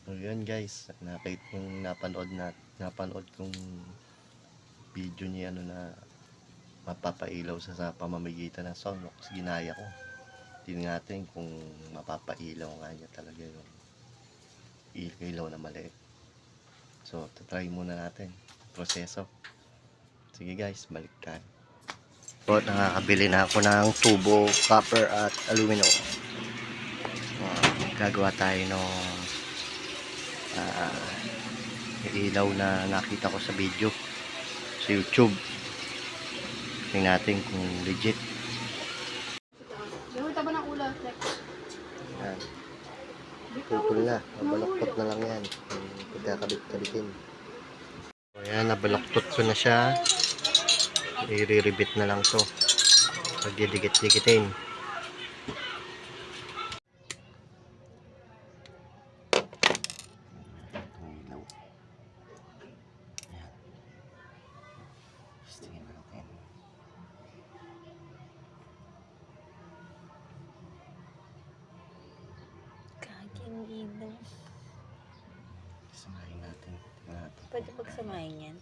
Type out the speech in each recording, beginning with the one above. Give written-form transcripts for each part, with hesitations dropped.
So yun guys, napanood kong video niya na mapapailaw sa pamamagitan ng Sonox. Ginaya ko. Tingnan natin kung mapapailaw nga niya talaga yung ilaw na maliit. So try muna natin proseso. Sige guys, balik tayo. So nakakabili na ako ng tubo, copper at aluminum. Gagawa tayo ng ilaw na nakita ko sa video sa YouTube. Tingnan natin kung legit. Yan. Pupul na. Nabalaktot na lang yan. Pagkakabit-kabitin. So yan, nabalaktot ko na siya. I-re-rebit na lang to. Pagdidikit-dikitin. Ilaw. Samahin natin. Pwede pagsamahin yan.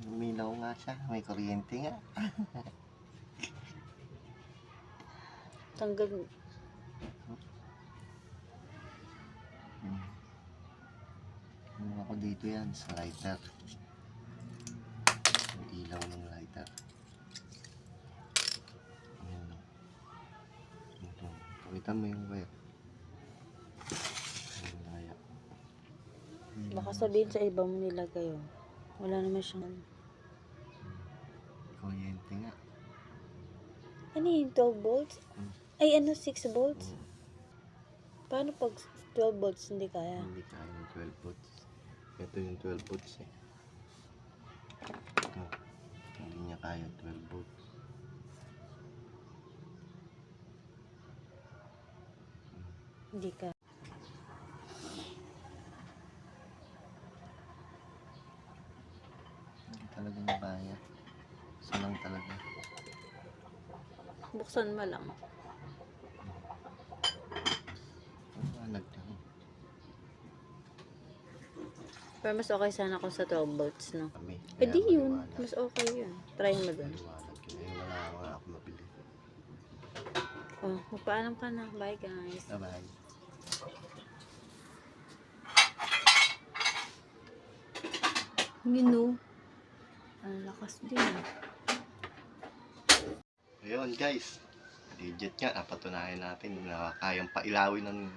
Umilaw nga siya. May kuryente nga. Tanggal. Ano ako dito yan sa lighter. Yung ilaw ng lighter. Ayan o. Ito. Pakita mo yung wire. Ayan, laya. Baka sabihin sa iba mo nilagay yun. Wala naman siyang... Kuryente nga. Ano yung 12 volts? Ay ano, 6 volts? Paano pag 12 volts hindi kaya? Hindi kaya yung 12 volts. Ito yung 12 volts eh. Ito. Hindi niya kaya 12 volts. Hindi ka. Hindi talaga niya kaya. Salang talaga. Buksan mo lang. Malag lang. Pero mas okay sana kung sa 12 volts, no? Kami. Eh di yun. Mas okay yun. Try mo dun. Maliwanag yun. Eh, wala nga ako mabili. Oh, magpaalam ka na. Bye guys. Bye-bye. You know. Ang lakas din. Ayun guys. Legit nga. Napatunayan natin na kayang pailawin ng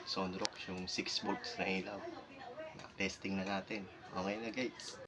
Sonrox yung 6 volts na ilaw. Testing na natin. Okay na guys.